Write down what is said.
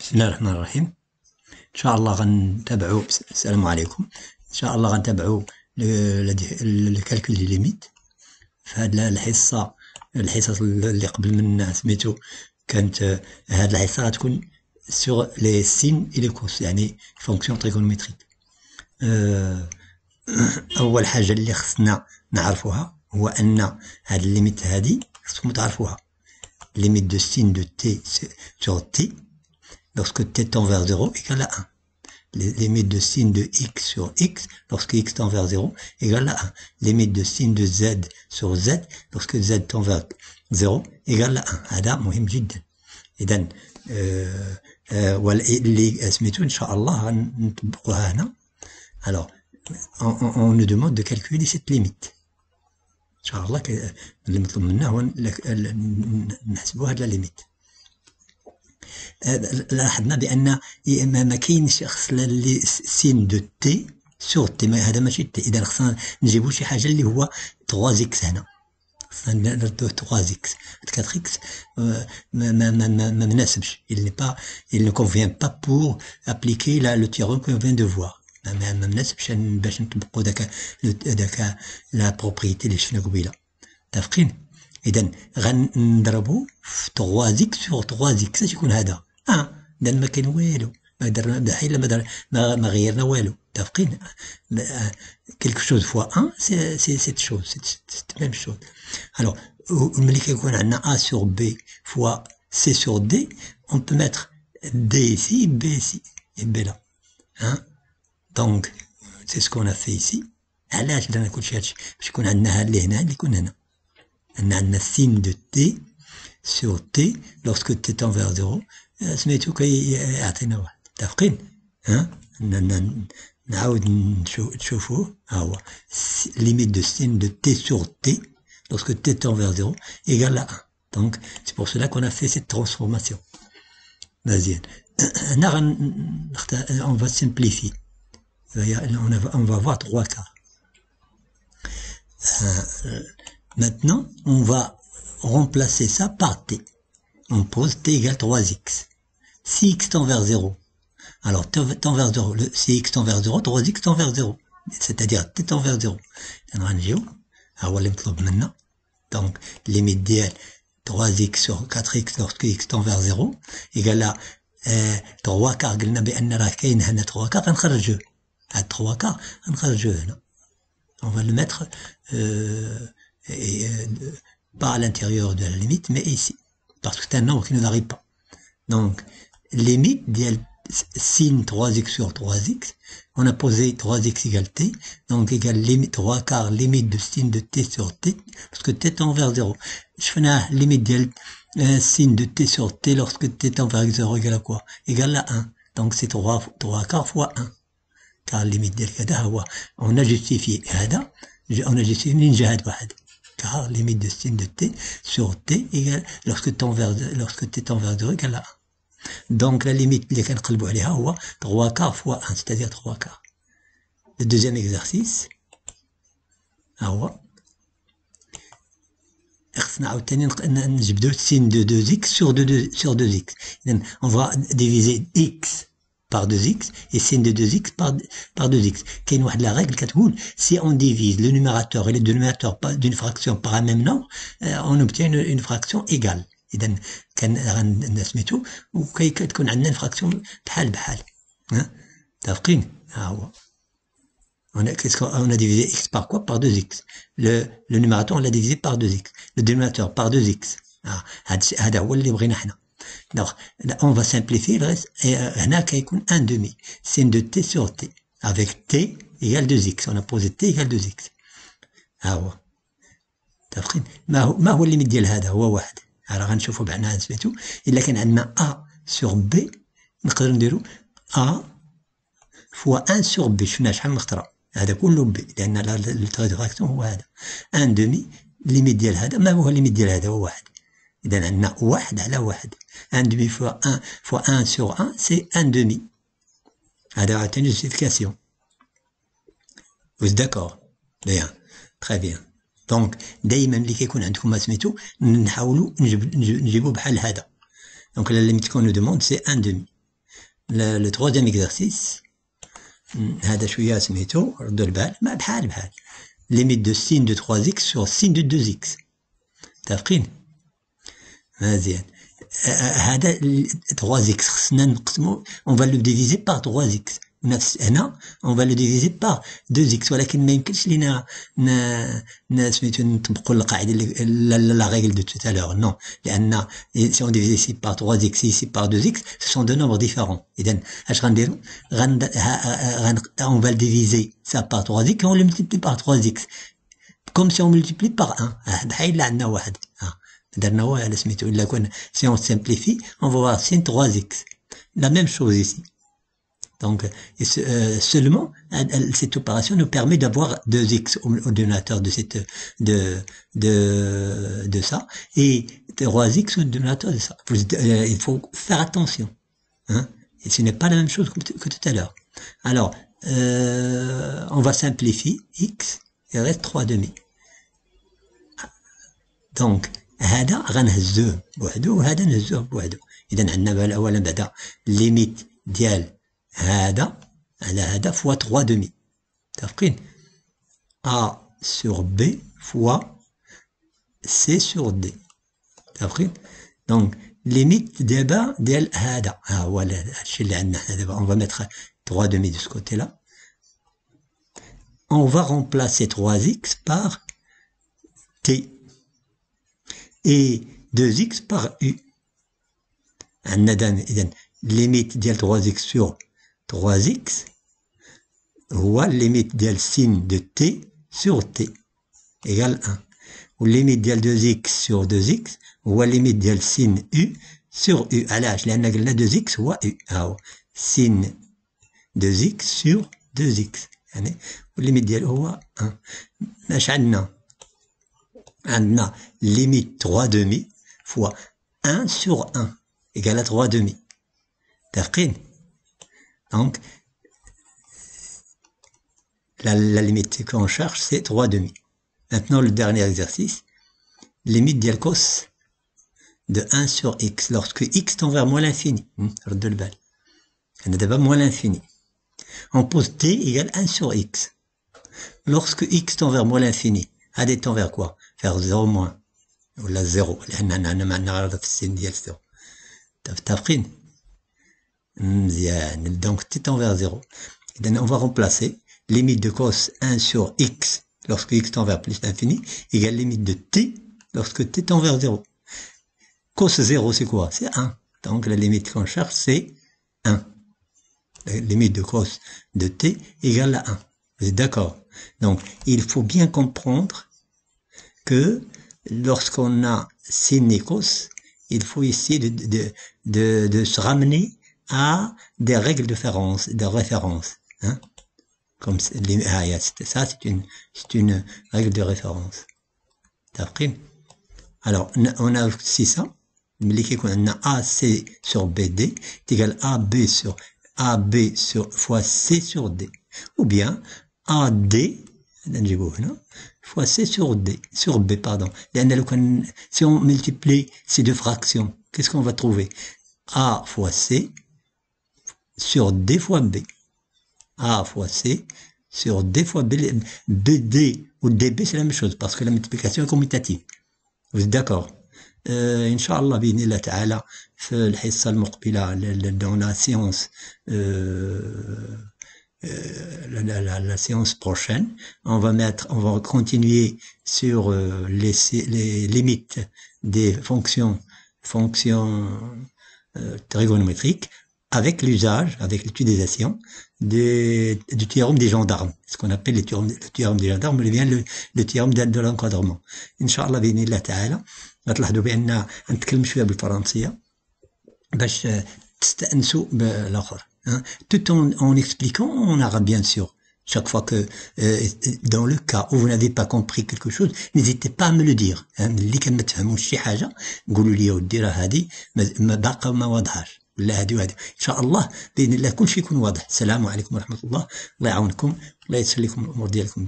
بسم الله الرحمن الرحيم. ان شاء الله غنتابعوا. السلام عليكم. ان شاء الله غنتابعوا الكالكول دي ليميت في هاد الحصص اللي قبل منا سميتو كانت. هاد الحصه غتكون سور لي سين اي لي كوس، يعني فونكسيون تريغونومتريك. اول حاجه اللي خصنا نعرفوها هو ان هاد الليميت هادي خصكم تعرفوها. limite de sin de t sur t lorsque t tend vers 0 égale à 1. Limite de sin de x sur x lorsque x tend vers 0 égale à 1. Limite de sin de z sur z lorsque z tend vers 0 égale à 1. هذا مهم جدا. إذن واللي سميتو إن شاء الله غنطبقوها هنا. Alors on nous demande de calculer cette limite. ان شاء الله اللي مطلوب منا هو نحسبوا هاد ليميت. لاحظنا بان ما كاينش خص لي سين دو تي سور تي، هذا ماشي تي. اذا خصنا نجيبوا شي حاجه اللي هو 3 اكس. هنا خصنا نديرو 3 اكس. 4 اكس ما مناسبش. il ne convient pas pour appliquer le théorème qu'on vient de voir. ما مناسبش باش نطبقوا داك لا بروبريتي اللي شفنا قبيله. متفقين؟ اذا غنضربوا في 3 زيك سور 3 زيك يكون هذا اذا ما كاين والو، ما درنا بحال ما غيرنا والو. متفقين؟ quelque chose fois 1 c'est cette chose, c'est même chose. alors ملي كيكون عندنا a sur b fois c sur d, on peut mettre d ici, b ici et b là. Donc, c'est ce qu'on a fait ici. علاش درنا كلشي هادشي؟ باش يكون عندنا هاد اللي هنا اللي يكون هنا. عندنا sin de t sur t lorsque t tend vers 0 سميتو كيعطينا واحد. متفقين؟ نعاود تشوفوه. ها هو limite de sin de t sur t lorsque t tend vers 0 égale à 1. Donc, c'est pour cela qu'on a fait cette transformation. مزيان. هنا on va simplifier. On va voir 3 cas. Maintenant, on va remplacer ça par t. On pose t égale 3x. Si x tend vers 0, alors t tend vers 0, si x tend vers 0, 3x tend vers 0. C'est-à-dire t tend vers 0. Donc, limite dl 3x sur 4x lorsque x tend vers 0 égale à 3 quarts. قلنا بأن راه كاين هنا 3 quarts غنخرجوه. هاد 3 quarts غنخرجوه هنا. On va le mettre pas à l'intérieur de la limite, mais ici. Parce que c'est un nombre qui ne varie pas. Donc, limite de sin 3x sur 3x. On a posé 3x égale t. Donc, égale limite 3 quarts limite de sin de t sur t. Parce que t tend vers 0. Je fais la limite de sin de t sur t lorsque t tend vers 0 égale à quoi? Égale à 1. Donc, c'est 3 quarts fois 1. car limite ديال هذا هو on a justifié هذا. on a justifié من جهة واحد. car limite de sin de t sur t égale lorsque t tend vers 0 égale à 1. donc la limite اللي كنقلبوا عليها هو 3 quarts fois 1, c'est-à-dire 3 quarts. le deuxième exercice ها هو خصنا عاوتاني نجبدو sin de 2x sur 2x. إذن on va diviser x par 2x et sin de 2x par 2x. كاين واحد لا règle كتقول si on divise le numérateur et le dénominateur d'une fraction par un même nombre, on obtient une fraction égale. إذا كان سميتو وكتكون عندنا fraction بحال بحال. متفقين؟ ها هو on a divisé x par quoi? Par 2x. le numérateur on l'a divisé par 2x. le dénominateur par 2x. هذا هو اللي بغينا حنا. Donc, on va simplifier le reste. Et هنا كيكون 1 demi sin de t sur t avec t égale 2x. On a posé t égale 2x. ها هو. متفقين؟ ما هو الليميت ديال هذا؟ هو واحد. راه غنشوفوا بحنا سميتو. إلا كان عندنا a sur b نقدر نديرو a fois 1 sur b. شفنا شحال من خطرة. هذا كله b لأن التغير دو فراكسيون هو هذا. 1 demi الليميت ديال هذا. ما هو الليميت ديال هذا؟ هو واحد. إذا عندنا واحد على واحد. 1 demi fois 1 sur 1 c'est 1 demi. هذا عاوتاني justification. Vous êtes d'accord? Bien. Très bien. Donc دايما اللي كيكون عندكم ما سميتو نحاولوا نجيبوا بحال هذا. Donc la limite qu'on nous demande c'est 1 demi. le troisième exercice. هذا شوية سميتو ردوا البال ما بحال limite de sin de 3x sur sin de 2x متفقين مزيان هذا 3x خصنا نقسمو on va le diviser par 3x نفس هنا on va le diviser par 2x ولكن ما يمكنش لينا سميتو نطبقوا القاعده la règle de tout à l'heure non لان si on divise ici par 3x ici par 2x ce sont deux nombres différents اذا اش غنديروا on va le diviser ça par 3x et on le multiplie par 3x comme si on multiplie par 1 بحال عندنا واحد درنا واحد سميتو الا كنا si on simplifie on va voir sin 3x la même chose ici. Donc, seulement, cette opération nous permet d'avoir 2x au dénominateur de ça, et 3x au dénominateur de ça. Il faut faire attention, hein. Et ce n'est pas la même chose que tout à l'heure. Alors, on va simplifier x, il reste 3 demi. Donc, هذا غنهزوه بوحدو وهذا نهزوه بوحدو. إذا عندنا أولا بعدا ليميت ديال هذا على هذا fois 3 demi. متفقين؟ A sur B fois C sur D. متفقين؟ دونك ليميت دابا ديال هذا ها هو هادشي اللي عندنا حنا دابا on va mettre 3 demi de ce côté là. On va remplacer 3x par T et 2x par U. عندنا إذا ليميت ديال 3x sur 3x هو limite ديال sin de t sur t égale 1 و limite ديال 2x sur 2x هو limite ديال sin u sur u علاش لأن قلنا 2x هو u ها هو sin 2x sur 2x يعني والليميت ديالو هو 1 اش عندنا limite 3 demi fois 1 sur 1 égale à 3 demi. متفقين؟ Donc, la limite qu'on cherche, c'est 3 demi. Maintenant, le dernier exercice. Limite dial cos de 1 sur x. Lorsque x tend vers moins l'infini. Rede le bal. On a d'abord moins l'infini. On pose t égale 1 sur x. Lorsque x tend vers moins l'infini. Allez, tend vers quoi? Vers 0 moins. Ou la 0. تفقين مزيان donc t tend vers 0 et on va remplacer limite de cos 1 sur x lorsque x tend vers plus l'infini égale limite de t lorsque t tend vers 0. Cos 0 c'est quoi? C'est 1. Donc la limite qu'on cherche c'est 1. La limite de cos de t égale à 1. Vous êtes d'accord? Donc il faut bien comprendre que lorsqu'on a sin et cos, il faut essayer de se ramener à des règles de référence, hein. Comme ça, c'est une règle de référence. Alors, on a aussi ça. On a AC sur BD est égal à AB fois C sur D. Ou bien, AD, fois C sur D, sur B, pardon. Si on multiplie ces deux fractions, qu'est-ce qu'on va trouver? A fois C sur D fois B. A fois C sur D fois B. BD ou DB, c'est la même chose, parce que la multiplication est commutative. Vous êtes d'accord? Inch'Allah, بإذن تعالى, في الحصة المقبلة, dans la séance, la séance prochaine, on va continuer sur les limites des fonctions trigonométriques avec l'usage, avec l'utilisation du théorème des gendarmes, ce qu'on appelle le théorème des gendarmes, ou bien le théorème de l'encadrement. Inch'Allah بإذن الله تعالى غتلاحظوا بأن نتكلم شوية بالفرنسية باش تستأنسوا بالآخر. Hein, tout en expliquant en arabe, bien sûr. Chaque fois que, dans le cas où vous n'avez pas compris quelque chose, n'hésitez pas à me le dire. اللي كان ما تفهموش شي حاجة قولوا لي ودي راه هذه ما باقا ما واضحاش ولا هذه وهذه. إن شاء الله بإذن الله كل شيء يكون واضح. السلام عليكم ورحمة الله. الله يعاونكم. الله يسهل لكم الأمور ديالكم.